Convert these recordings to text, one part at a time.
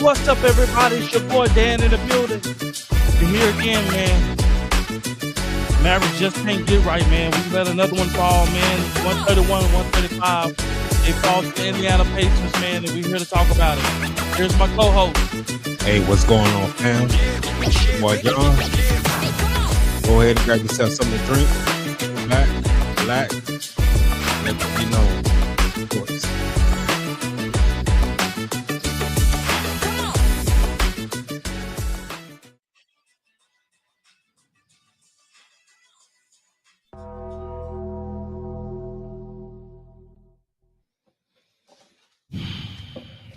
What's up, everybody? It's your boy Dan in the building. We're here again, man. Mavericks just can't get right, man. We let another one fall, man. 131, 135. They fall to the Indiana Pacers, man, and we're here to talk about it. Here's my co-host. Hey, what's going on, fam? Boy, John, go ahead and grab yourself something to drink. Relax. Let it be known, of course.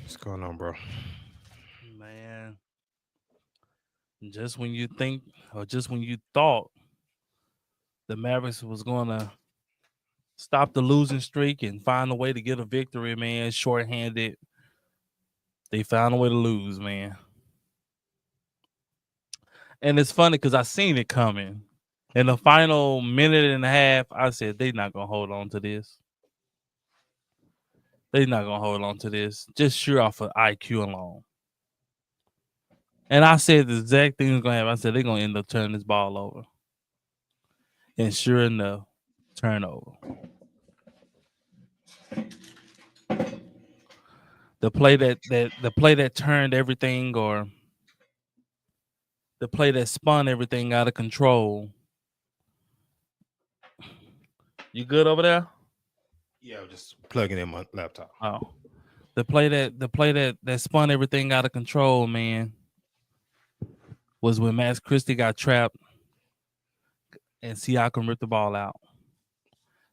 What's going on, bro? Man, just when you think, or just when you thought the Mavericks was going to stop the losing streak and find a way to get a victory, man, shorthanded, they found a way to lose, man. And it's funny because I seen it coming. In the final minute and a half, I said, they're not going to hold on to this. They're not going to hold on to this. Just sure off of IQ alone. And I said the exact thing was going to happen. I said, they're going to end up turning this ball over. And sure enough, turnover. The play that turned everything, or the play that spun everything out of control. You good over there? Yeah, I'm just plugging in my laptop. Oh, the play that spun everything out of control, man, was when Max Christie got trapped and Siakam ripped the ball out.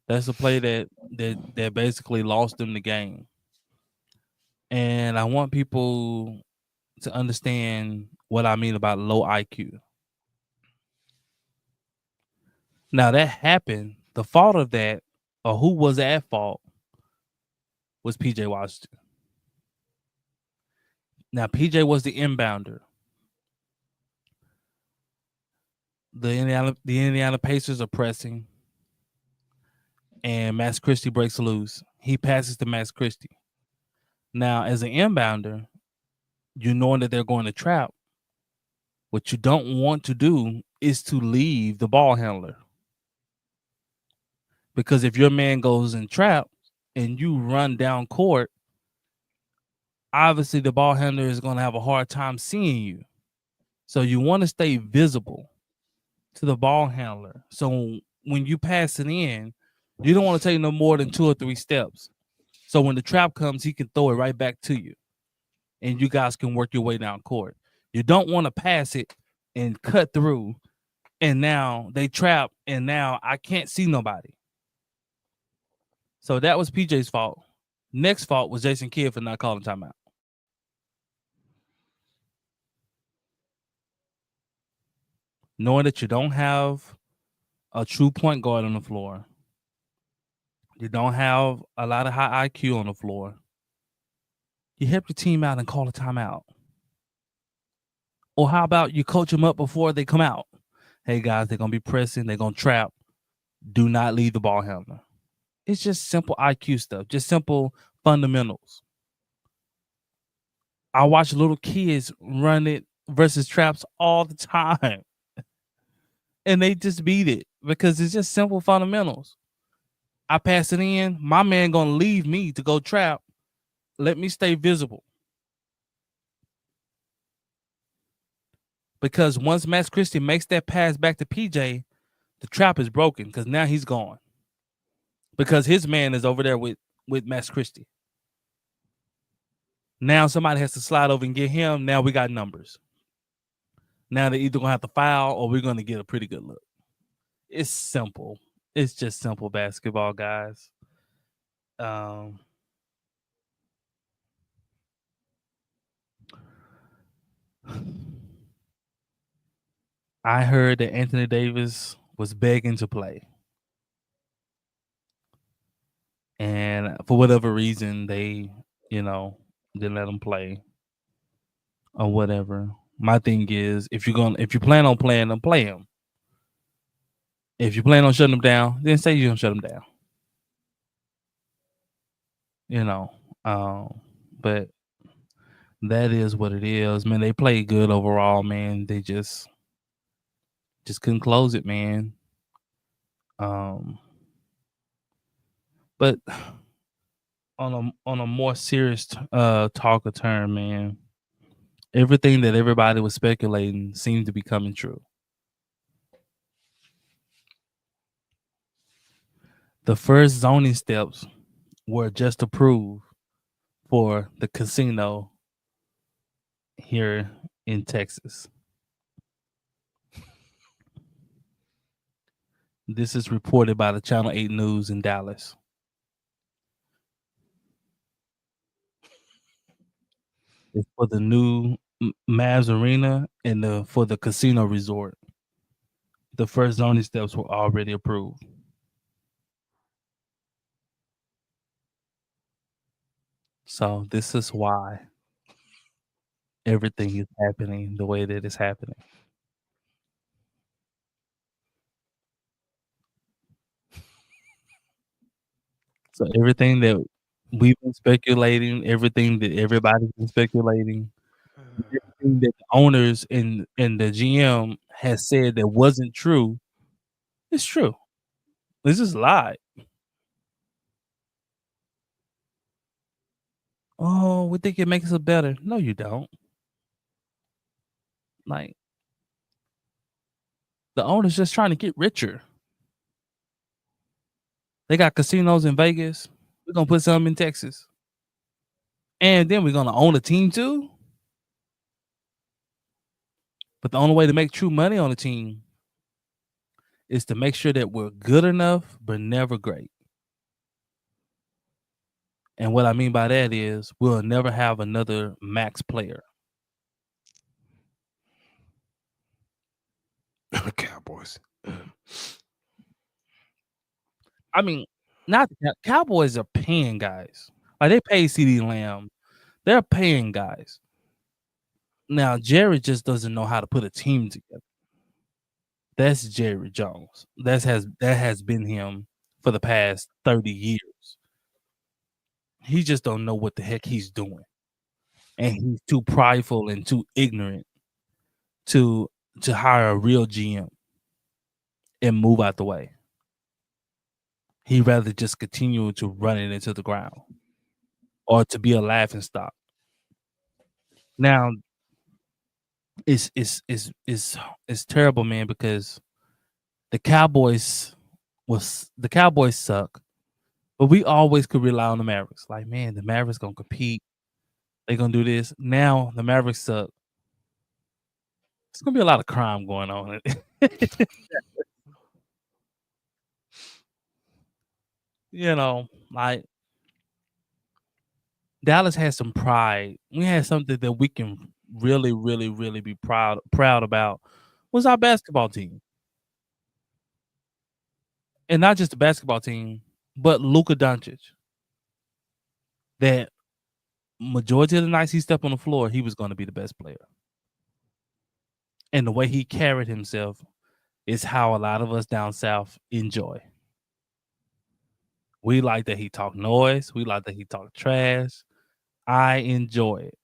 That's the play that basically lost them the game. And I want people to understand what I mean about low IQ. Now that happened. The fault of that, or who was at fault, was PJ Washington. Now PJ was the inbounder. The Indiana Pacers are pressing, and Max Christie breaks loose. He passes to Max Christie. Now, as an inbounder, you know that they're going to trap. What you don't want to do is to leave the ball handler. Because if your man goes in trap and you run down court, obviously the ball handler is going to have a hard time seeing you. So you want to stay visible to the ball handler. So when you pass it in, you don't want to take no more than 2 or 3 steps. So when the trap comes, he can throw it right back to you. And you guys can work your way down court. You don't want to pass it and cut through. And now they trap, and now I can't see nobody. So that was PJ's fault. Next fault was Jason Kidd for not calling timeout. Knowing that you don't have a true point guard on the floor. You don't have a lot of high IQ on the floor. You help your team out and call a timeout. Or how about you coach them up before they come out? Hey, guys, they're going to be pressing. They're going to trap. Do not leave the ball handler. It's just simple IQ stuff. Just simple fundamentals. I watch little kids run it versus traps all the time. And they just beat it because it's just simple fundamentals. I pass it in. My man going to leave me to go trap. Let me stay visible. Because once Max Christie makes that pass back to PJ, the trap is broken because now he's gone. Because his man is over there with Max Christie. Now somebody has to slide over and get him. Now we got numbers. Now they're either going to have to foul or we're going to get a pretty good look. It's simple. It's just simple basketball, guys. I heard that Anthony Davis was begging to play. And for whatever reason, they, didn't let him play or whatever. My thing is, if you plan on playing him, play him. If you plan on shutting him down, then say you're gonna shut him down. But that is what it is, man. They played good overall, man. They just couldn't close it, man. Um, but on a more serious talk of turn, man, everything that everybody was speculating seemed to be coming true. The first zoning steps were just approved for the casino here in Texas. This is reported by the Channel 8 News in Dallas. It's for the new Mavs Arena and for the casino resort. The first zoning steps were already approved. So this is why everything is happening the way that it's happening. So everything that we've been speculating, everything that everybody's been speculating, everything that the owners and the GM has said that wasn't true, it's true. It's just lied. Oh, we think it makes us better. No, you don't. Like the owner's just trying to get richer. They got casinos in Vegas. We're gonna put some in Texas. And then we're gonna own a team too. But the only way to make true money on a team is to make sure that we're good enough, but never great. And what I mean by that is we'll never have another max player. Cowboys. I mean, not the Cowboys are paying guys. Like they pay CD Lamb. They're paying guys. Now Jerry just doesn't know how to put a team together. That's Jerry Jones. That has been him for the past 30 years. He just don't know what the heck he's doing. And he's too prideful and too ignorant to hire a real GM and move out the way. He'd rather just continue to run it into the ground or to be a laughing stock. Now it's terrible, man, because the Cowboys suck, but we always could rely on the Mavericks. Like, man, the Mavericks gonna compete. They gonna do this. Now the Mavericks suck. It's gonna be a lot of crime going on. Like Dallas has some pride. We had something that we can really, really, really be proud about. Was our basketball team, and not just the basketball team, but Luka Doncic. That majority of the nights he stepped on the floor, he was going to be the best player, and the way he carried himself is how a lot of us down south enjoy. We like that he talked noise. We like that he talked trash. I enjoy it.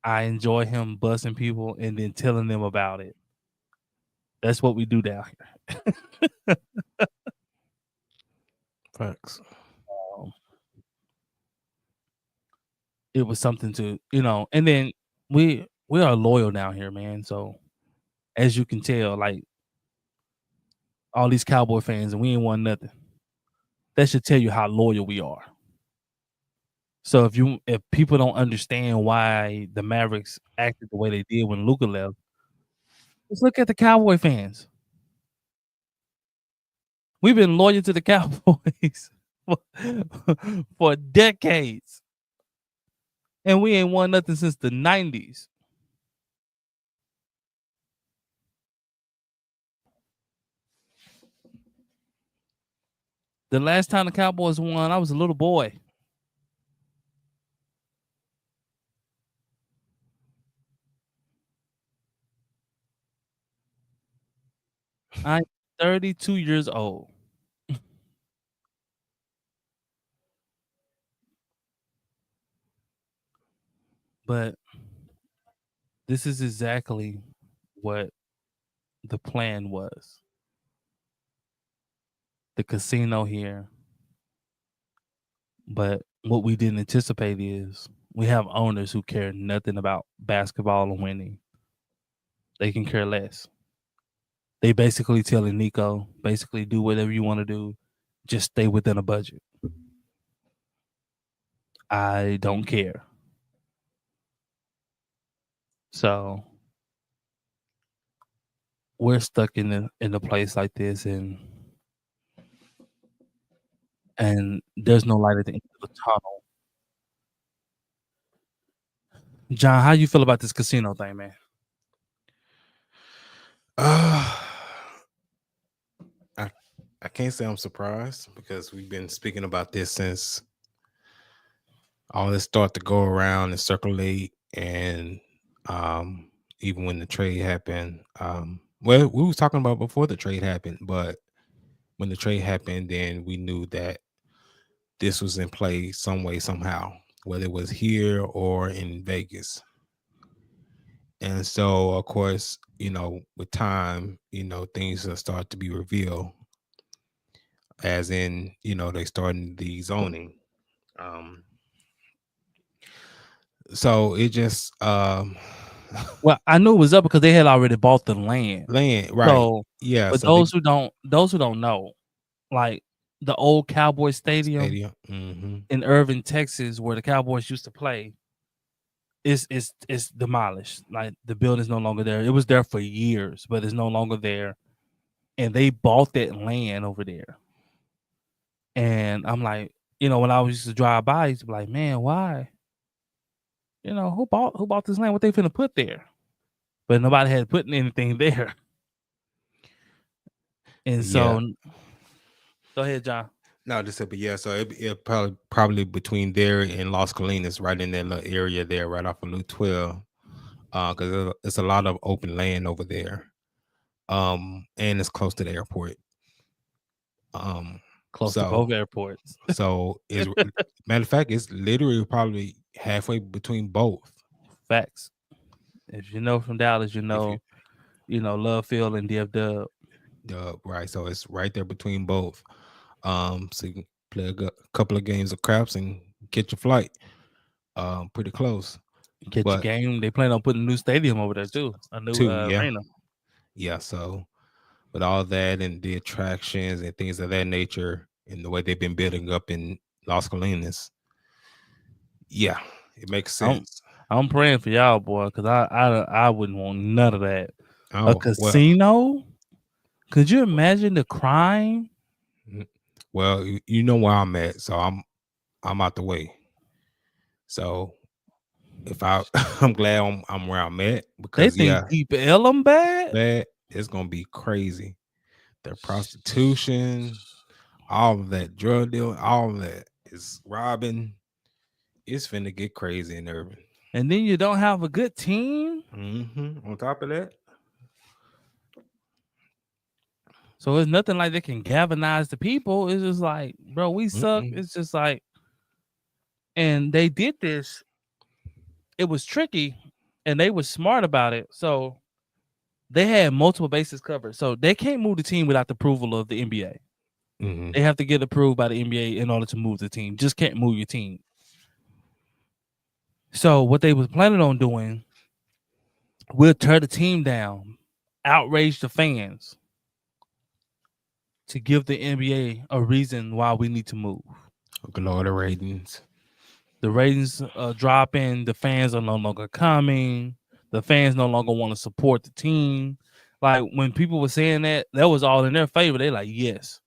I enjoy him busting people and then telling them about it. That's what we do down here. Facts. Um, it was something to, and then we are loyal down here, man. So as you can tell, like all these Cowboy fans, and we ain't won nothing. That should tell you how loyal we are. So if people don't understand why the Mavericks acted the way they did when Luka left, just look at the Cowboy fans. We've been loyal to the Cowboys for decades, and we ain't won nothing since the 90s. The last time the Cowboys won, I was a little boy. I'm 32 years old. But this is exactly what the plan was. The casino here. But what we didn't anticipate is we have owners who care nothing about basketball and winning. They can care less. They basically telling Nico, basically do whatever you want to do, just stay within a budget. I don't care. So we're stuck in a place like this, and there's no light at the end of the tunnel. John, how you feel about this casino thing, man? Uh, I I can't say I'm surprised because we've been speaking about this since all this started to go around and circulate, and um, even when the trade happened, well, we was talking about before the trade happened, but when the trade happened, then we knew that this was in play some way, somehow, whether it was here or in Vegas. And so, of course, with time, things will start to be revealed, as in, they starting the zoning. Um, so it just Well, I knew it was up because they had already bought the land. land, right? So, Yeah. but So they those who don't know, like the old Cowboy Stadium stadium. Hmm. in Irving, Texas, where the Cowboys used to play, is demolished. Like the building's no longer there. It was there for years, but it's no longer there. And they bought that land over there. And I'm like, when I used to drive by, I used to be like, man, why? Who bought this land? What they finna put there? But nobody had put anything there. And Yeah. so, go ahead, John. No, just said, but yeah. So it probably between there and Las Colinas, right in that little area there, right off of Loop 12, because it's a lot of open land over there. And it's close to the airport. Um, Close to so both airports. so is matter of fact, it's literally probably halfway between both. Facts. If you know from Dallas, If you Love Field and DF Dub. right, so it's right there between both. So you can play couple of games of craps and get your flight. Pretty close, Catch a but game. They plan on putting a new stadium over there too. A new yeah, arena. yeah. So with all that and the attractions and things of that nature, and the way they've been building up in Las Colinas, yeah, it makes I'm sense. I'm praying for y'all, boy, because I wouldn't want none of that. A Oh well, casino? Could you imagine the crime? well, you know where I'm at, so I'm out the way. So if I I'm glad I'm where I'm at, They because think yeah, Deep Ellum bad? that it's gonna be crazy. Their prostitution, all of that drug dealing, all of that is robbing. It's finna get crazy in Urban. And then you don't have a good team? On top of that, So it's nothing like they can galvanize the people. It's just like, bro, we suck. mm-mm, It's just like, and they did this. It was tricky, and they were smart about it. So they had multiple bases covered. So they can't move the team without the approval of the NBA. mhm, They have to get approved by the NBA in order to move the team. Just can't move your team. So what they was planning on doing, we'll tear the team down, outrage the fans to give the NBA a reason why we need to move. lower the ratings. The ratings dropping. The fans are no longer coming. The fans no longer want to support the team. Like when people were saying that was all in their favor. They like yes.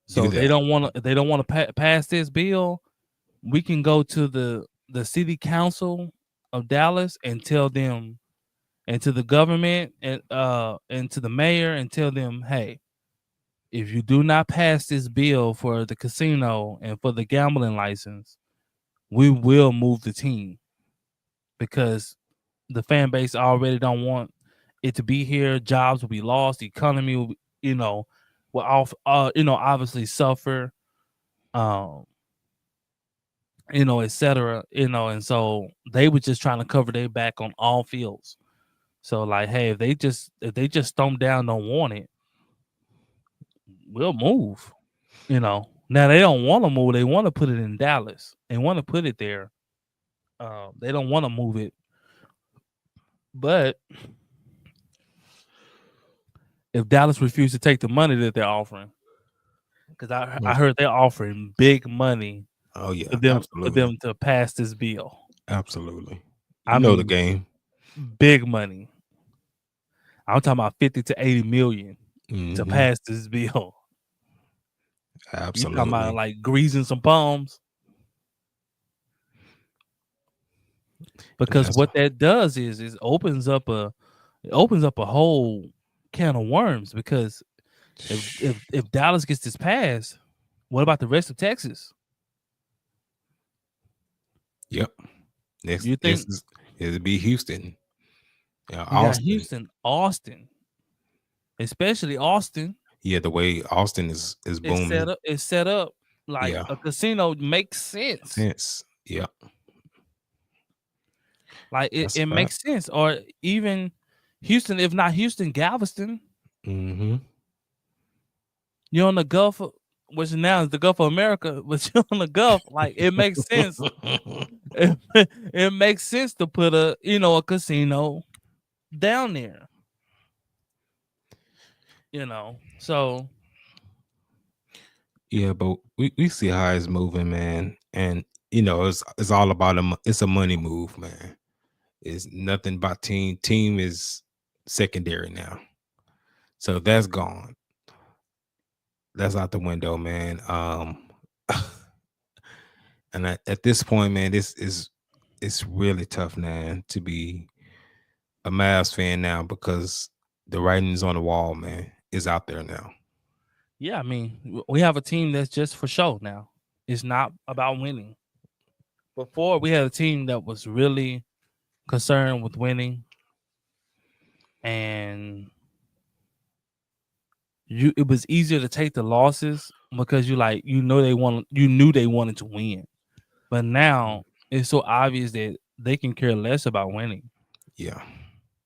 Do So they that. don't want to. They don't want to pass this bill. We can go to the city council of Dallas and tell them, and to the government and to the mayor and tell them, hey, if you do not pass this bill for the casino and for the gambling license, we will move the team because the fan base already don't want it to be here. Jobs will be lost. The economy will, will obviously suffer. Um, etc. And so they were just trying to cover their back on all fields. So like, hey, if they just stomp down, don't want it, we'll move. Now they don't want to move. They want to put it in Dallas. They want to put it there. They don't want to move it. But if Dallas refused to take the money that they're offering, because I heard they're offering big money Oh yeah, for them absolutely, to pass this bill. absolutely. I You know the mean, game. big money. I'm talking about 50 to 80 million to Hmm. pass this bill. You talking about Absolutely. like greasing some palms? And Because that's what that does is it opens up a whole can of worms. Because if Dallas gets this pass, what about the rest of Texas? yep. This You this think is it'll be Houston. Yeah, you got Austin. Houston, Austin, especially Austin Yeah, the way Austin is is set booming. up is set up like Yeah. a casino makes sense. Sense. Yeah. Like That's a it fact. makes sense. Or even Houston, if not Houston, Galveston. Mm-hmm. You're on the Gulf, which now is the Gulf of America, but you're on the Gulf. Like it makes sense. It makes sense to put a casino down there. So Yeah, but we see how it's moving, man. And it's all about it's a money move, man. It's nothing about team. Team is secondary now. So that's gone. That's out the window, man. And at this point, man, it's really tough, man, to be a Mavs fan now because the writing's on the wall, man. Is out there now. yeah, I mean, we have a team that's just for show now. It's not about winning. Before we had a team that was really concerned with winning, and it was easier to take the losses because you knew they wanted to win. But now it's so obvious that they can care less about winning. Yeah.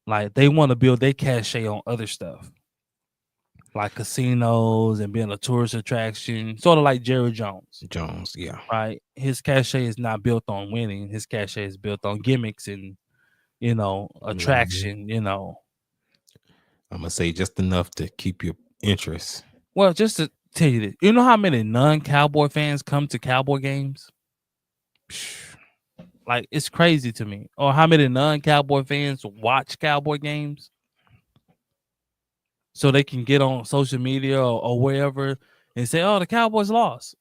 Like they want to build their cachet on other stuff, like casinos and being a tourist attraction, sort of like Jerry Jones, Jones, yeah. right? His cachet is not built on winning. His cachet is built on gimmicks and attraction. I'm gonna say just enough to keep your interest. Well, just to tell you this, you know how many non-Cowboy fans come to Cowboy games? Like it's crazy to me. Or how many non-Cowboy fans watch Cowboy games so they can get on social media or wherever and say, "Oh, the Cowboys lost."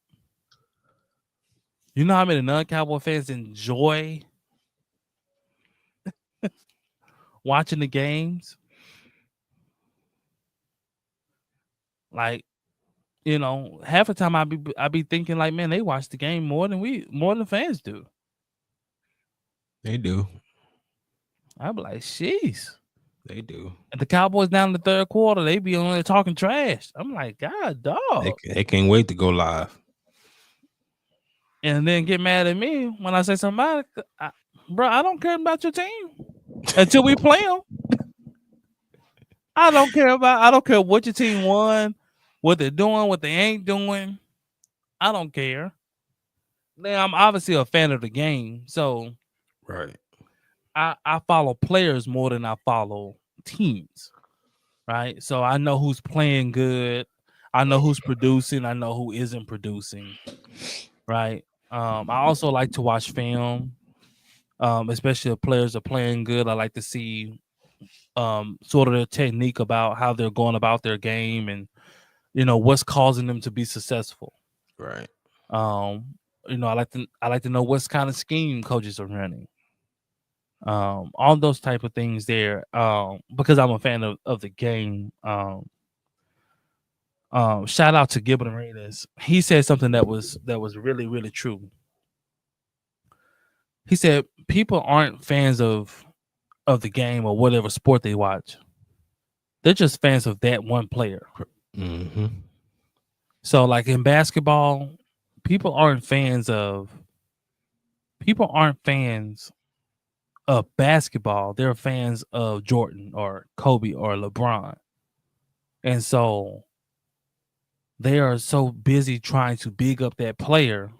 You know how many non-Cowboy fans enjoy watching the games? Like, half the time I be thinking like, man, they watch the game more than fans do. They do. I be like, sheesh. They do. And the Cowboys down in the third quarter, they be on there talking trash. I'm like, God, dog. They can't wait to go live. And then get mad at me when I say somebody, bro, I don't care about your team until we play them. I don't care what your team won, what they're doing, what they ain't doing. I don't care. Now I'm obviously a fan of the game, so Right. I follow players more than I follow teams, right? So I know who's playing good, I know who's producing, I know who isn't producing, right? I also like to watch film, especially if players are playing good. I like to see sort of their technique about how they're going about their game and what's causing them to be successful. Right. I like to know what kind of scheme coaches are running. All those type of things there. Because I'm a fan of the game. Shout out to Gilbert Arenas. He said something that was really, really true. He said people aren't fans of the game or whatever sport they watch. They're just fans of that one player. Mm-hmm. So like in basketball, people aren't fans of people aren't fans of basketball. They're fans of Jordan or Kobe or LeBron. And so they are so busy trying to big up that player,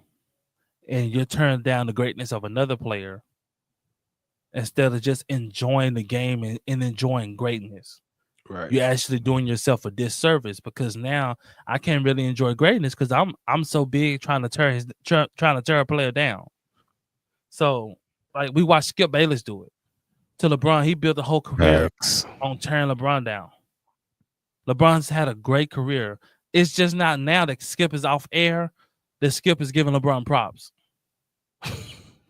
and you're turning down the greatness of another player instead of just enjoying the game and enjoying greatness. Right. You're actually doing yourself a disservice, because now I can't really enjoy greatness because I'm so big trying to trying to tear a player down. So like we watched Skip Bayless do it to LeBron. He built a whole career Facts. on tearing LeBron down. LeBron's had a great career. It's just not now that Skip is off air that Skip is giving LeBron props.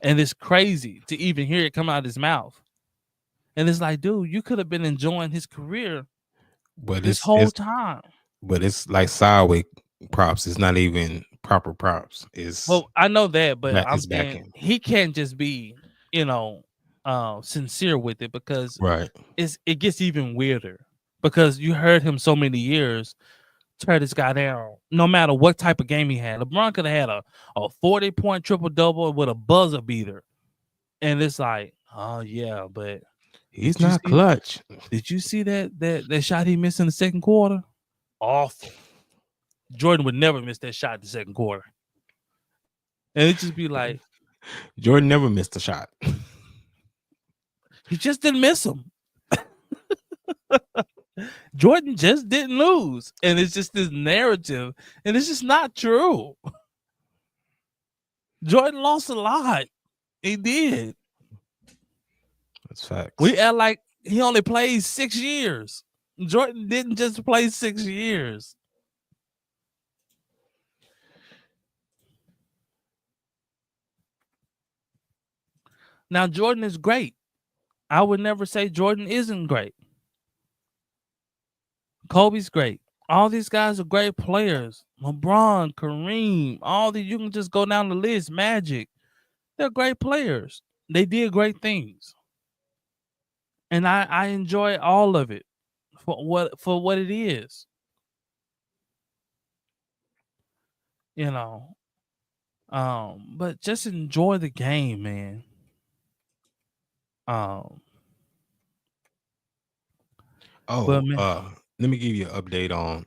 And it's crazy to even hear it come out of his mouth. And it's like, dude, you could have been enjoying his career But this it's whole time. but it's like sideways props. It's not even proper props. It's Well, I know that, but I'm it's back saying end. he can't just be, sincere with it, because Right. it gets even weirder. Because you heard him so many years tear this guy down, no matter what type of game he had. LeBron could have had a 40-point triple-double with a buzzer beater. And it's like, oh yeah, but He's not clutch. did you see that shot he missed in the second quarter? Awful. Jordan would never miss that shot in the second quarter. And it just be like, Jordan never missed a shot. he just didn't miss him. Jordan just didn't lose. And it's just this narrative. And it's just not true. Jordan lost a lot. He did. That's facts. We act like he only played 6 years. Jordan didn't just play 6 years. Now, Jordan is great. I would never say Jordan isn't great. Kobe's great. All these guys are great players. LeBron, Kareem, all these, you can just go down the list. Magic. They're great players. They did great things. And I enjoy all of it for what it is. But just enjoy the game, man. But man, Let me give you an update on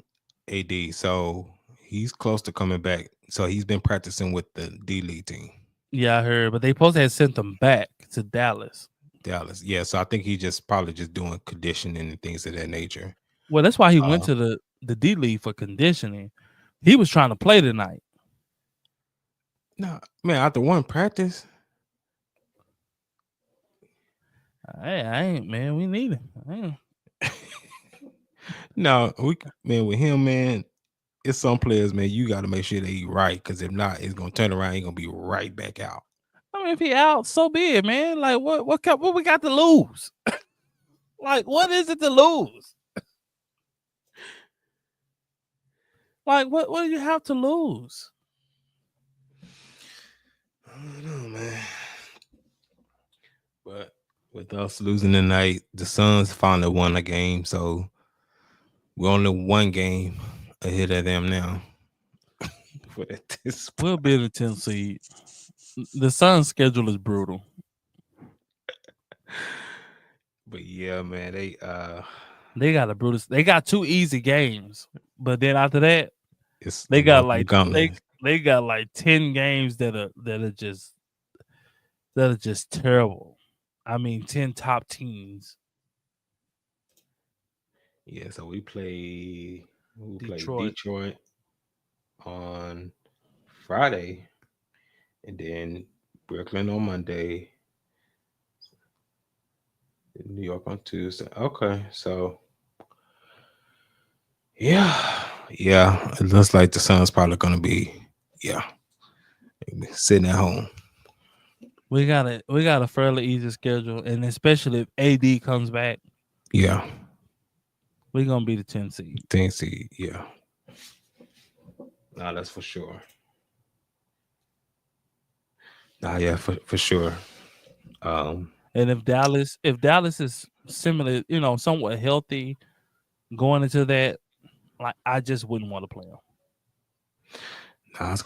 AD. So he's close to coming back. So he's been practicing with the D League team. yeah, I heard, but they supposed to have sent them back to Dallas. Yeah, so I think he's just probably just doing conditioning and things of that nature. Well, that's why he went to the D League for conditioning. He was trying to play tonight. No, man, after one practice. Hey, I ain't, man. We need him. No, with him, man, it's some players, man, you got to make sure they eat right, because if not, it's gonna turn around. He's gonna be right back out. I mean, if he out, so be it, man. Like, what we got to lose? Like, what is it to lose? Like, what do you have to lose? I don't know, man. But with us losing tonight, the Suns finally won a game, so we're only one game ahead of them now. We'll be in the 10th seed. The Suns' schedule is brutal. But yeah, man, they got a brutal. They got 2 easy games, but then after that, it's they got like they got like 10 games that are just terrible. I mean, 10 top teams. Yeah, so we play Detroit on Friday, and then Brooklyn on Monday, New York on Tuesday. Okay, so yeah, it looks like the Suns probably gonna be sitting at home. We got a fairly easy schedule, and especially if AD comes back. Yeah, we're gonna be the 10th seed. 10th seed, yeah. Nah, that's for sure. Nah, yeah, for sure. And if Dallas is similar, somewhat healthy going into that, like, I just wouldn't want to play them. Nah, it's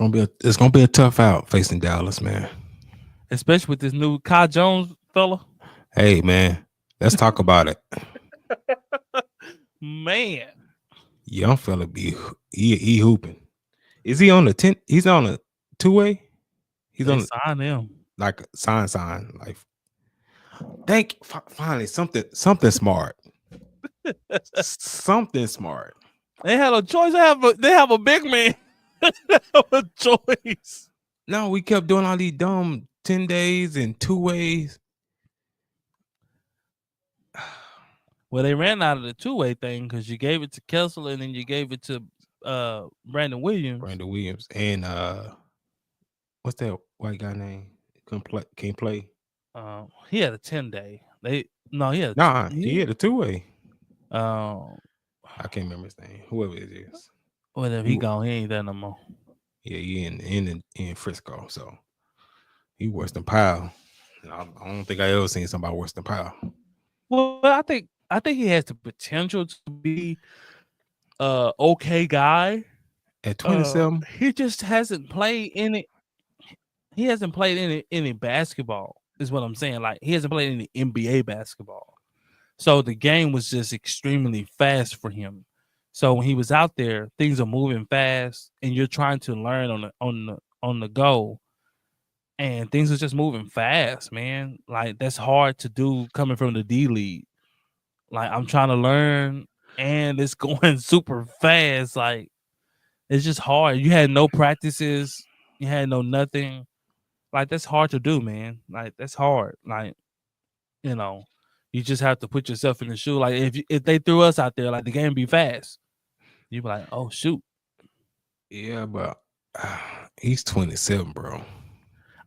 gonna be a tough out facing Dallas, man. especially with this new Kai Jones fella. Hey man, let's talk about it. Man, Young fella he hooping. Is he on the 10? He's on a 2-way. He's they on signed him. like sign like. Finally something smart. Something smart. They had a choice. They have a big man. They have a choice. No, we kept doing all these dumb 10 days and 2-ways. Well, they ran out of the two-way thing because you gave it to Kessel and then you gave it to Brandon Williams. Brandon Williams and what's that white guy name? Can't play. He had a 10-day. He had He had a 2-way. I can't remember his name. Whoever it is. Whatever, he gone. He ain't there no more. Yeah, he in Frisco, so he worse than Powell. I don't think I ever seen somebody worse than Powell. Well, I think he has the potential to be okay guy. At 27, he just hasn't played any. He hasn't played any basketball. Is what I'm saying. Like he hasn't played any NBA basketball. So the game was just extremely fast for him. So when he was out there, things are moving fast, and you're trying to learn on the go, and things are just moving fast, man. Like that's hard to do coming from the D League. Like I'm trying to learn, and it's going super fast. Like it's just hard. You had no practices, you had no nothing. Like that's hard to do, man. Like that's hard. Like you just have to put yourself in the shoe. Like if they threw us out there, like the game be fast, you'd be like, oh shoot. Yeah, but he's 27, bro.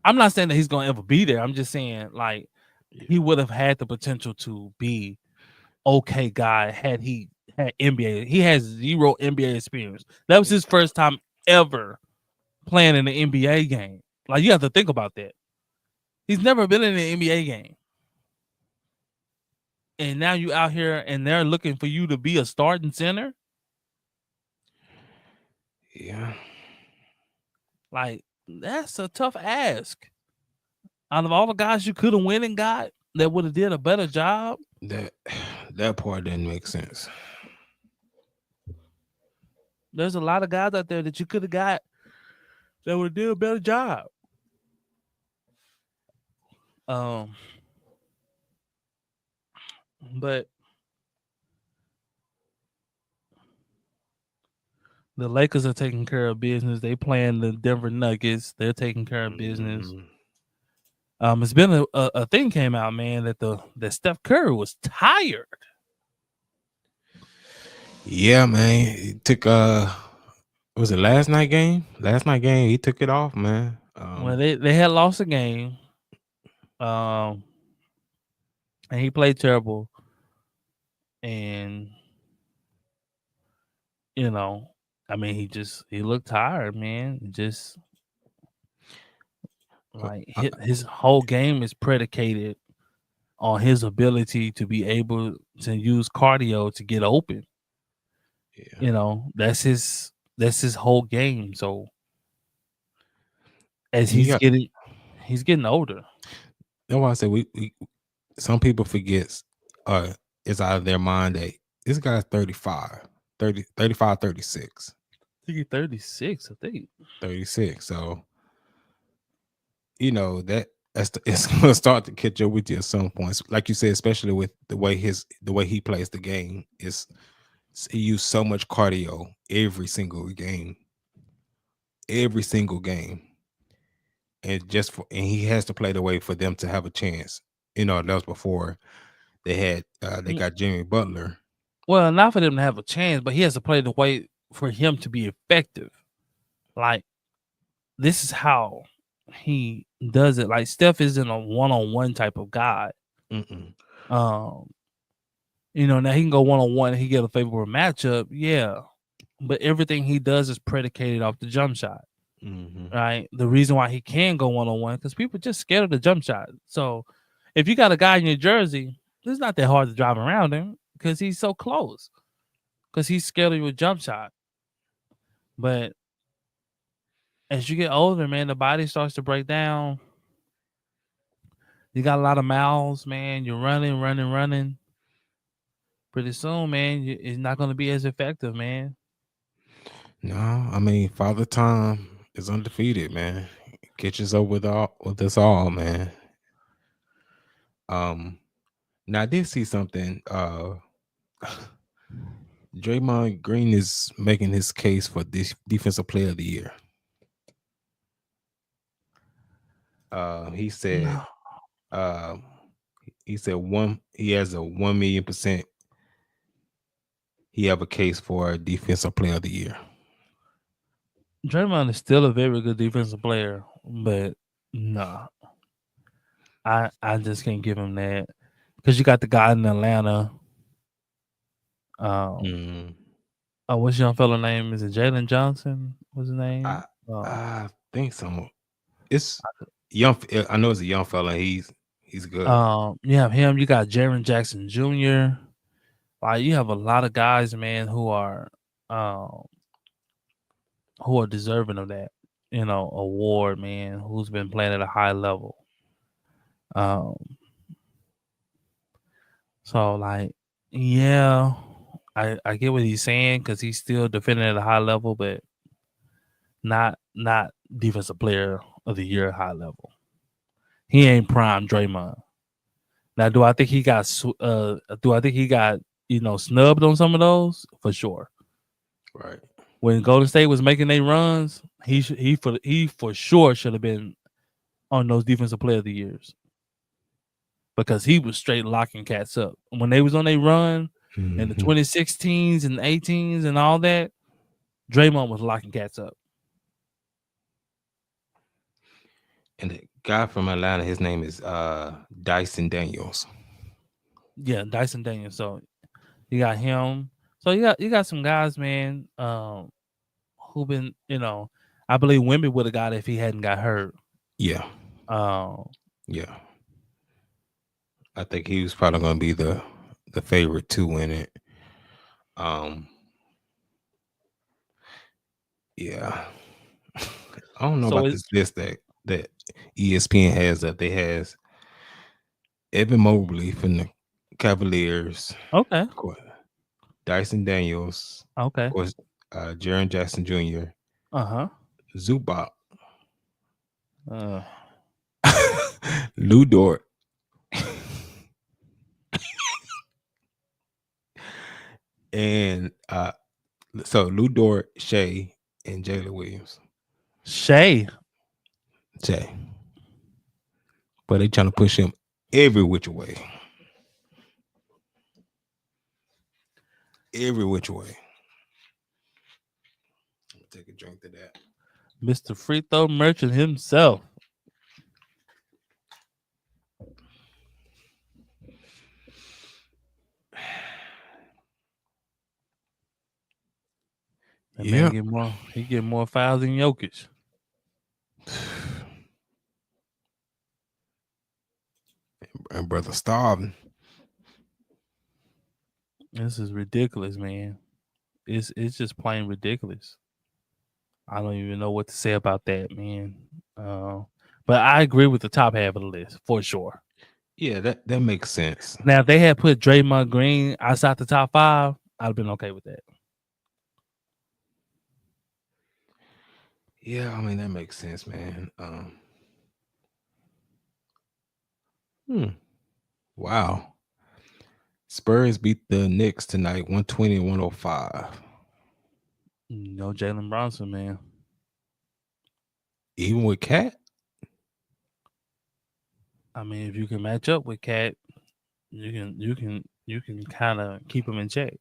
I'm not saying that he's gonna ever be there. I'm just saying like he would have had the potential to be okay guy had he had NBA. He has 0 NBA experience. That was his first time ever playing in an NBA game. Like you have to think about that. He's never been in an NBA game. And now you out here and they're looking for you to be a starting center. Yeah. Like, that's a tough ask. Out of all the guys you could have went and got that would have did a better job. That part didn't make sense. There's a lot of guys out there that you could have got that would have did a better job. But the Lakers are taking care of business. They playing the Denver Nuggets. They're taking care of business. It's been a thing came out, man, that Steph Curry was tired. Yeah, man. He took was it last night game? Last night game, he took it off, man. Well, they had lost a game. And he played terrible. And I mean, he looked tired, man. Just like his whole game is predicated on his ability to be able to use cardio to get open. Yeah. That's his whole game. So as he's getting older. That's why I said we some people forget it's out of their mind that this guy's 35, 36. I think he's 36, I think. 36. So it's gonna start to catch up with you at some points. Like you said, especially with the way he plays the game, he used so much cardio every single game. And he has to play the way for them to have a chance. That was before they got Jimmy Butler. Well, not for them to have a chance, but he has to play the way for him to be effective. Like, this is how he does it. Like, Steph isn't a one-on-one type of guy. Now he can go one-on-one and he get a favorable matchup, yeah. But everything he does is predicated off the jump shot. Right? The reason why he can go one-on-one because people just scared of the jump shot. So if you got a guy in your jersey, it's not that hard to drive around him because he's so close. Because he's scared of your jump shot. But as you get older, man, the body starts to break down. You got a lot of mouths, man. You're running. Pretty soon, man, it's not going to be as effective, man. No, I mean Father Time is undefeated, man. Catches up with us all, man. Now I did see something. Draymond Green is making his case for this defensive player of the year. He said, No. uh, he has a 1,000,000%. He have a case for a defensive player of the year. Draymond is still a very good defensive player, but nah, I just can't give him that because you got the guy in Atlanta. Mm. What's young fella name? Is it Jalen Johnson? What's his name? I think so. It's young. I know it's a young fella. He's good. You have him. You got Jaren Jackson Jr. Like you have a lot of guys, man, who are deserving of that, award, man. Who's been playing at a high level. So like, yeah, I get what he's saying because he's still defending at a high level, but not defensive player of the year high level. He ain't prime Draymond. Now, do I think he got snubbed on some of those? For sure. Right. When Golden State was making their runs, he for sure should have been on those defensive player of the years because he was straight locking cats up when they was on their run in the 2016s and 18s and all that. Draymond was locking cats up. And the guy from Atlanta, his name is Dyson Daniels. Yeah, Dyson Daniels. So you got him. So you got some guys, man, who been, I believe Wemby would have got it if he hadn't got hurt. Yeah. Yeah. I think he was probably going to be the favorite to win it. Yeah. I don't know about this list that ESPN has up. They has Evan Mobley from the Cavaliers. Okay. Of course, Dyson Daniels. Okay. Of course, Jaren Jackson Jr. Zubac. Lou Dort. And so Lou Dort, Shea, and Jalen Williams. Shea. But they trying to push him every which way. Every which way. Take a drink to that. Mr. Free Throw Merchant himself. That man get more fouls than Jokic. And brother starving. This is ridiculous, man. It's just plain ridiculous. I don't even know what to say about that, man. But I agree with the top half of the list for sure. Yeah, that makes sense. Now, if they had put Draymond Green outside the top 5, I'd have been okay with that. Yeah, I mean that makes sense, man. Wow. Spurs beat the Knicks tonight, 120-105. No Jalen Brunson, man. Even with Cat? I mean, if you can match up with Cat, you can kind of keep him in check.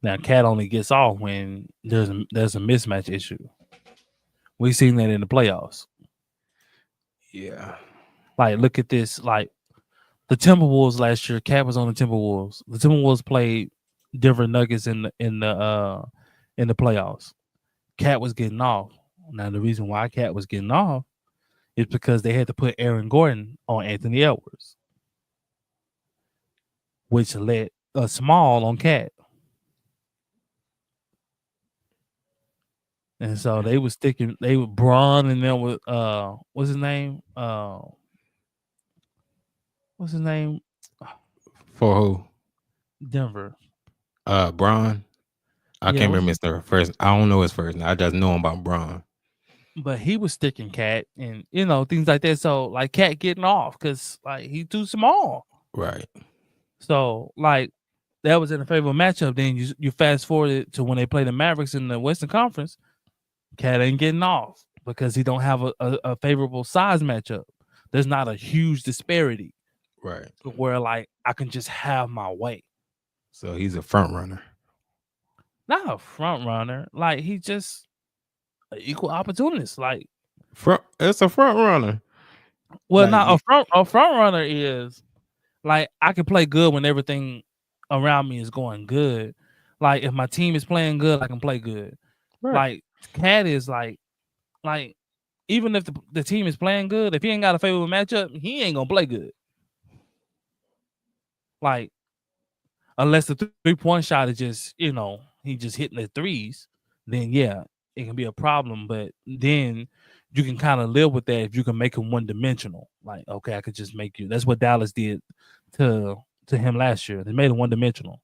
Now, Cat only gets off when there's a mismatch issue. We've seen that in the playoffs. Yeah. Like, look at this. Like, the Timberwolves last year, Cat was on the Timberwolves. The Timberwolves played Denver Nuggets in the playoffs. Cat was getting off. Now, the reason why Cat was getting off is because they had to put Aaron Gordon on Anthony Edwards, which let Small on Cat. And so they were Braun and then with what's his name? What's his name? For who? Denver. Braun. I Yeah, can't what's remember his, his first. I don't know his first name. I just know him about Braun. but he was sticking Cat and things like that. So like Cat getting off because like he too small. Right. So like that was in a favorable matchup. Then you fast forward to when they play the Mavericks in the Western Conference. Cat ain't getting off because he don't have a favorable size matchup. There's not a huge disparity Right. where like I can just have my way. So he's a front runner. Not a front runner. Like he just an equal opportunist. Like It's a front runner. well, Like not a front runner is like I can play good when everything around me is going good. Like if my team is playing good, I can play good. right. Like Cat is like even if the team is playing good, if he ain't got a favorable matchup, he ain't gonna play good. Like unless the 3-point shot is just he just hitting the threes, then yeah, it can be a problem. But then you can kind of live with that if you can make him one dimensional. Like okay, I could just make you. That's what Dallas did to him last year. They made him one dimensional.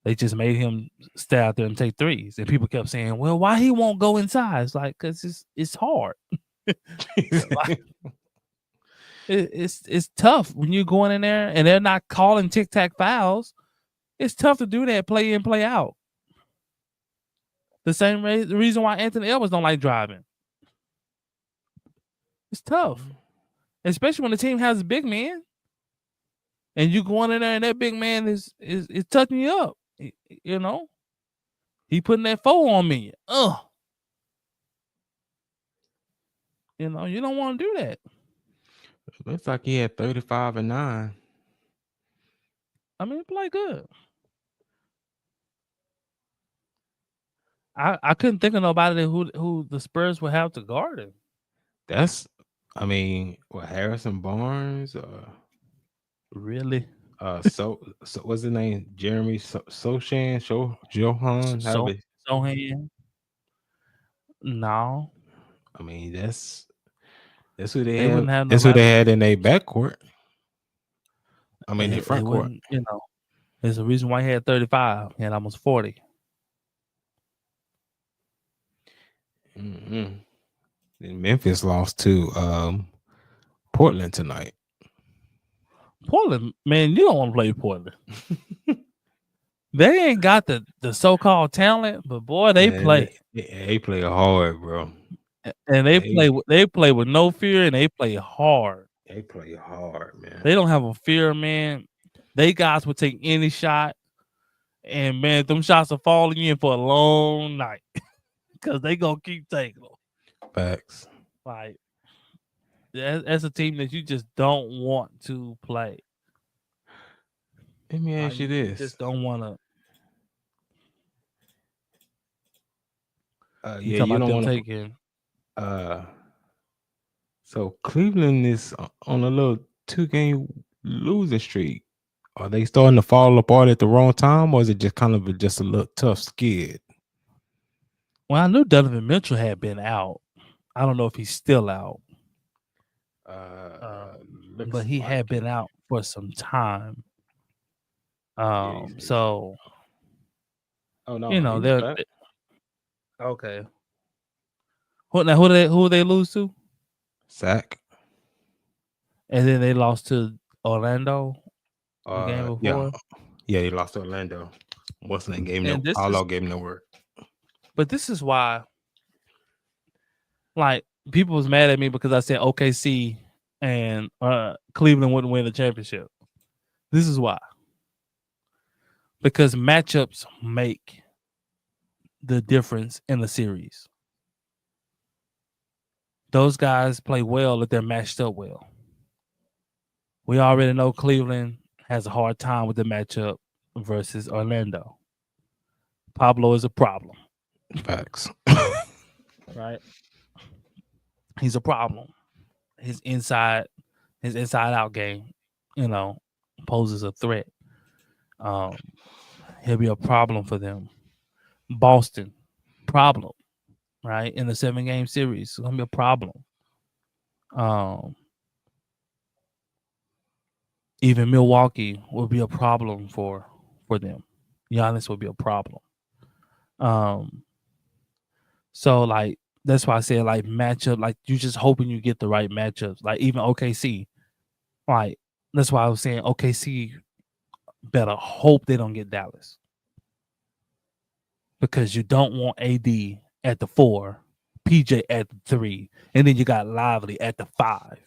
They just made him stay out there and take threes, and people kept saying, "Well, why he won't go inside?" It's like because it's hard. Like, it's tough when you're going in there and they're not calling tic tac fouls. It's tough to do that play in, play out. The same reason why Anthony Edwards don't like driving. It's tough, especially when the team has a big man, and you going in there and that big man is touching you up. He putting that 4 on me. You don't want to do that. Looks like he had 35 and 9. I mean, play good. I couldn't think of nobody who the Spurs would have to guard him. That's, I mean, what Harrison Barnes? Really? So what's his name? Jeremy Sochan, Johan. Sohan? No, I mean, that's who they they have. wouldn't have That's who nobody. they had in their backcourt. I mean, their They front court. wouldn't. There's a reason why he had 35 and almost 40. Mm-hmm. And Memphis lost to Portland tonight. Portland, man, you don't want to play Portland. They ain't got the so-called talent, but boy, they play. They play hard, bro. And they play with no fear, and they play hard. They play hard, man. They don't have a fear, man. They guys will take any shot, and man, them shots are falling in for a long night because they gonna keep taking them. Facts. Like that's a team that you just don't want to play. Let me ask you this: you just don't want to. you don't want to taking. So Cleveland is on a little 2-game losing streak. Are they starting to fall apart at the wrong time, or is it just kind of just a little tough skid? Well, I knew Donovan Mitchell had been out. I don't know if he's still out. But he had been out for some time. So. Oh no! They're okay. Who they lose to? Sac. And then they lost to Orlando the game before. Yeah, they lost to Orlando. What's that game? All gave no work. But this is why, like, people was mad at me because I said OKC and Cleveland wouldn't win the championship. This is why. Because matchups make the difference in the series. Those guys play well if they're matched up well. We already know Cleveland has a hard time with the matchup versus Orlando. Pablo is a problem. Facts. Right? He's a problem. His inside out game, poses a threat. He'll be a problem for them. Boston, problem, right? In the 7-game series, it's gonna be a problem. Even Milwaukee will be a problem for them. Giannis will be a problem. So like that's why I said like matchup, like you just hoping you get the right matchups. Like even OKC, like that's why I was saying OKC better hope they don't get Dallas because you don't want AD at the 4, PJ at the 3, and then you got Lively at the 5.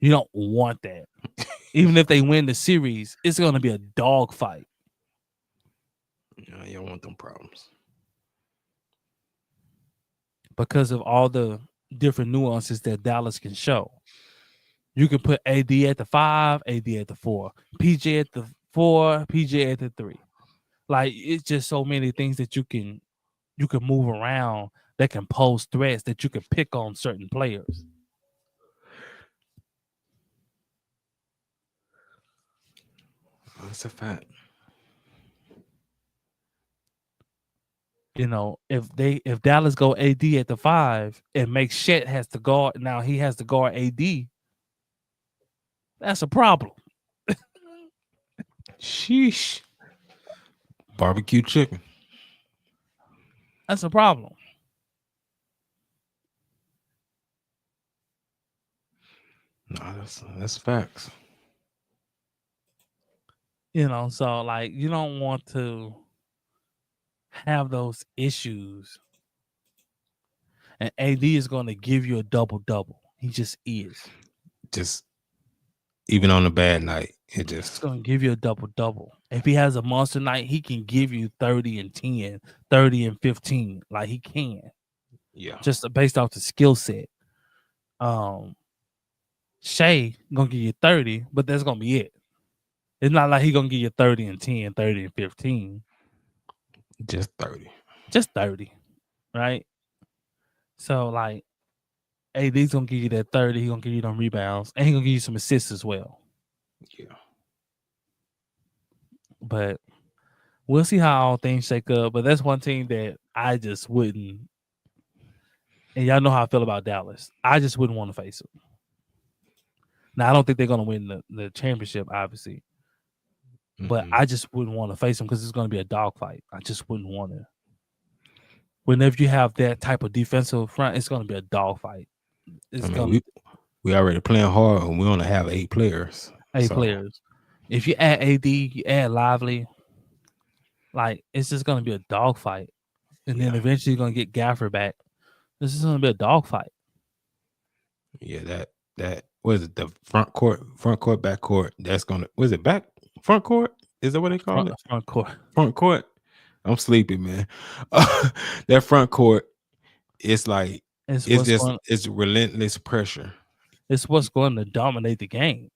You don't want that. Even if they win the series, it's going to be a dog fight. Yeah, you don't want them problems. Because of all the different nuances that Dallas can show. You can put AD at the 5, AD at the 4, PJ at the 4, PJ at the 3. Like it's just so many things that you can move around that can pose threats that you can pick on certain players. That's a fact. You know, if Dallas go AD at the 5 and make Chet has to guard, now he has to guard AD. That's a problem. Sheesh. Barbecue chicken. That's a problem. No, that's facts. You know, so like you don't want to have those issues. And AD is going to give you a double-double. He just is. Just even on a bad night, It's going to give you a double-double. If he has a monster night, he can give you 30 and 10, 30 and 15. Like he can. Yeah. Just based off the skill set. Shea going to give you 30, but that's going to be it. It's not like he's going to give you 30 and 10, 30 and 15. Just 30. Just 30, right? So, like, AD's going to give you that 30. He's going to give you them rebounds. And he's going to give you some assists as well. Yeah. But we'll see how all things shake up. But that's one team that I just wouldn't. And y'all know how I feel about Dallas. I just wouldn't want to face them. Now, I don't think they're going to win the championship, obviously. But I just wouldn't want to face them because it's going to be a dogfight. I just wouldn't want to. Whenever you have that type of defensive front, it's going to be a dogfight. We already playing hard, and we only have 8 players. 8 players. If you add AD, you add Lively, like it's just going to be a dogfight. And then eventually you're going to get Gafford back. This is going to be a dogfight. Yeah, that what is it? The front court, back court. That's gonna. Was it back front court? Is that what they call it? Front court. Front court. I'm sleepy, man. That front court, it's like it's relentless pressure. It's what's going to dominate the game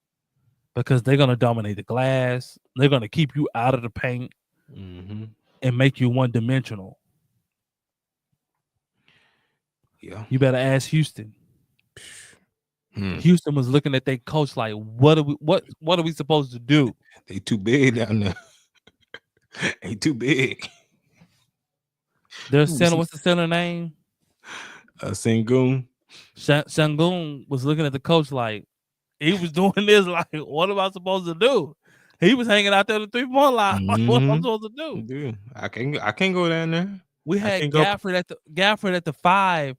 because they're going to dominate the glass. They're going to keep you out of the paint and make you one-dimensional. Yeah, you better ask Houston. Houston was looking at their coach like, what are we supposed to do? They too big down there. They too big. Their center, what's the center name? Sengun. Sengun was looking at the coach like he was doing this. Like, what am I supposed to do? He was hanging out there the 3-point line. Like, what am I supposed to do? Dude, I can't go down there. We had Gafford at the 5,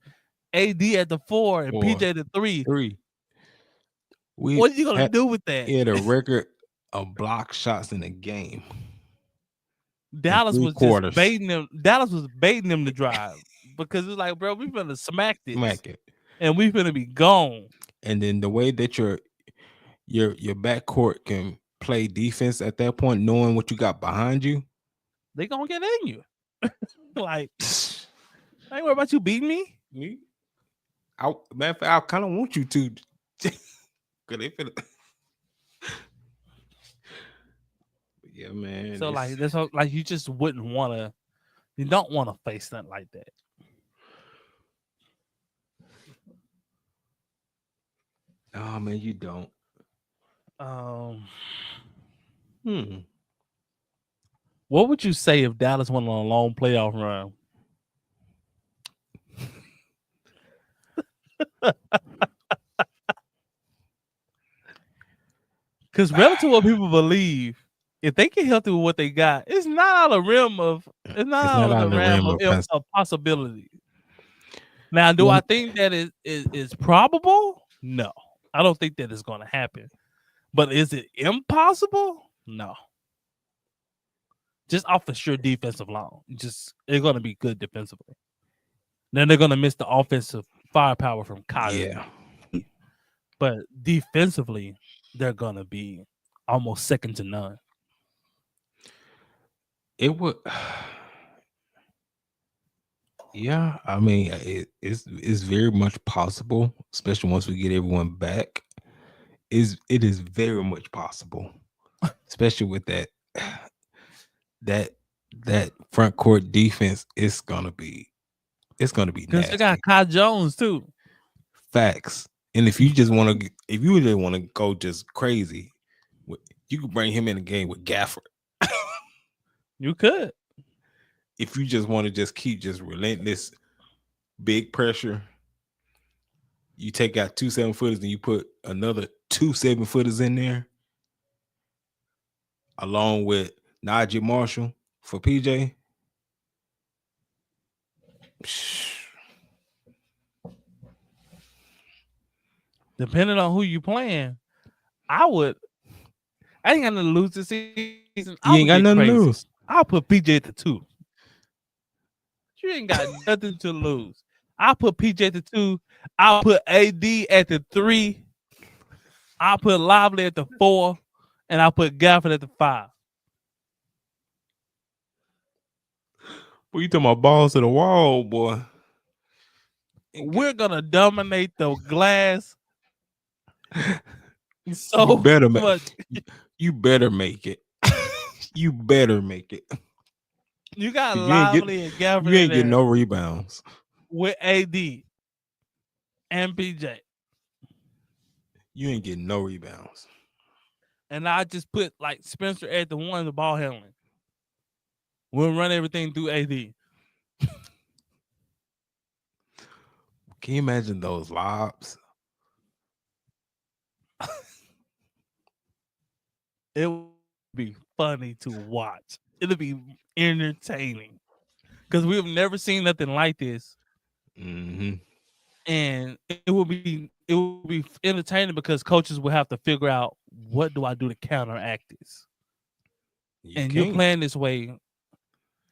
AD at the 4, and PJ at the 3. What are you gonna do with that? He had a record of block shots in a game. Dallas was just baiting them. Dallas was baiting them to drive because it's like, bro, we finna smack it, and we finna be gone. And then the way that your backcourt can play defense at that point, knowing what you got behind you, they gonna get in you. Like, I ain't worried about you beating me. I kind of want you to. Cause they finna. Yeah, man. So like this, like you just wouldn't want to. You don't want to face something like that. Oh man, you don't. What would you say if Dallas went on a long playoff run? Because relative to what people believe, if they get healthy with what they got, it's not out of the realm of It's not out of the realm of of possibility. Now, do Well, I think that is probable? No, I don't think that is going to happen. But is it impossible? No. Just off the sheer defensive line, they're going to be good defensively. Then they're going to miss the offensive firepower from Kyrie. yeah. But defensively, they're going to be almost second to none. It would. Yeah, I mean, it's very much possible, especially once we get everyone back. It is very much possible, especially with that front court defense. It's gonna be Because they got nasty. Kai Jones too. Facts. And if you just want to, if you really want to go just crazy, you could bring him in the game with Gafford. You could. If you just want to just keep just relentless big pressure, you take out 2 7-footers and you put another 2 7-footers in there, along with Najee Marshall for PJ. Depending on who you playing, I ain't got nothing to lose this season. You ain't got nothing to lose. I'll put PJ at the 2. You ain't got nothing to lose. I'll put PJ at the 2. I'll put AD at the 3. I'll put Lively at the 4. And I'll put Gafford at the 5. What you talking about? Balls to the wall, boy. We're gonna dominate the glass. So you better much. You better make it. You better make it. You got Lively and Gafford. You ain't getting no rebounds with AD and PJ. You ain't getting no rebounds. And I just put like Spencer at the 1, the ball handling. We'll run everything through AD. Can you imagine those lobs? It would be funny to watch. It'll be entertaining because we've never seen nothing like this. Mm-hmm. And it will be entertaining because coaches will have to figure out, what do I do to counteract this? You're playing this way.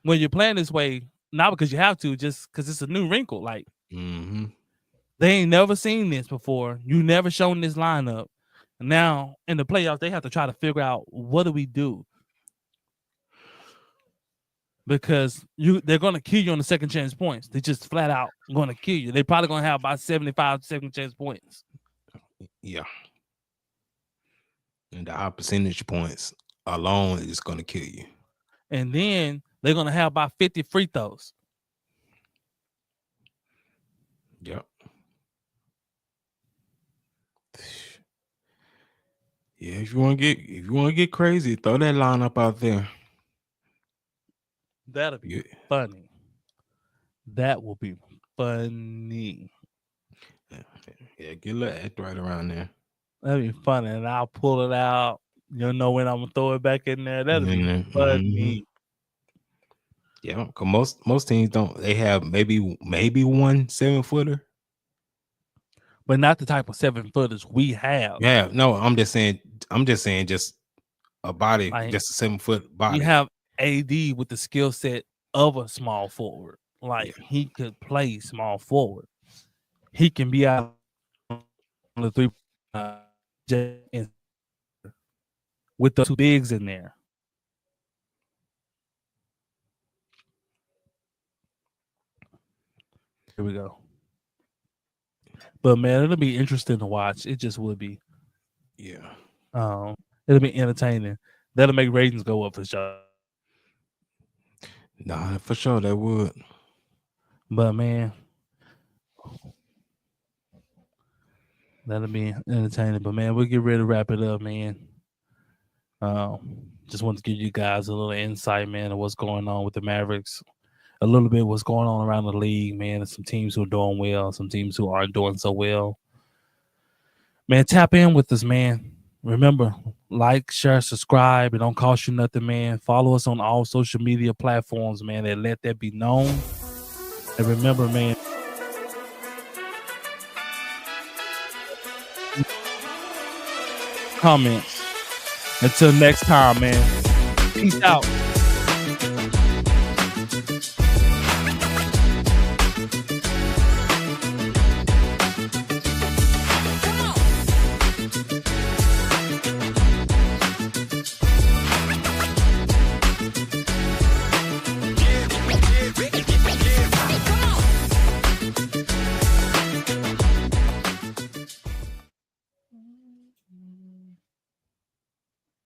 When you're playing this way, not because you have to, just because it's a new wrinkle. Like, they ain't never seen this before. You never shown this lineup. Now in the playoffs, they have to try to figure out, what do we do? Because they're going to kill you on the second chance points. They just flat out going to kill you. They're probably going to have about 75 second chance points. Yeah. And the high percentage points alone is going to kill you. And then they're going to have about 50 free throws. Yep. Yeah, if you want to get crazy, throw that lineup out there. That'll be funny. That will be funny. Yeah, get a little act right around there. That'll be funny, and I'll pull it out. You'll know when I'm gonna throw it back in there. That'll be funny. Yeah, because most teams don't. They have maybe 1 7-footer, but not the type of 7-footers we have. Yeah, no, I'm just saying, just a body, like, just a 7-foot body. You have AD with the skill set of a small forward. Like, he could play small forward. He can be out on the 3 with the 2 bigs in there. Here we go. But man, it'll be interesting to watch. It just would be. Yeah. It'll be entertaining. That'll make ratings go up for sure. Nah, for sure that would. But man, that'll be entertaining. But man, we'll get ready to wrap it up, man. Just want to give you guys a little insight, man, of what's going on with the Mavericks. A little bit what's going on around the league, man. There's some teams who are doing well, some teams who aren't doing so well. Man, tap in with us, man. Remember, like, share, subscribe. It don't cost you nothing, man. Follow us on all social media platforms, man, and let that be known. And remember, man, comments. Until next time, man. Peace out.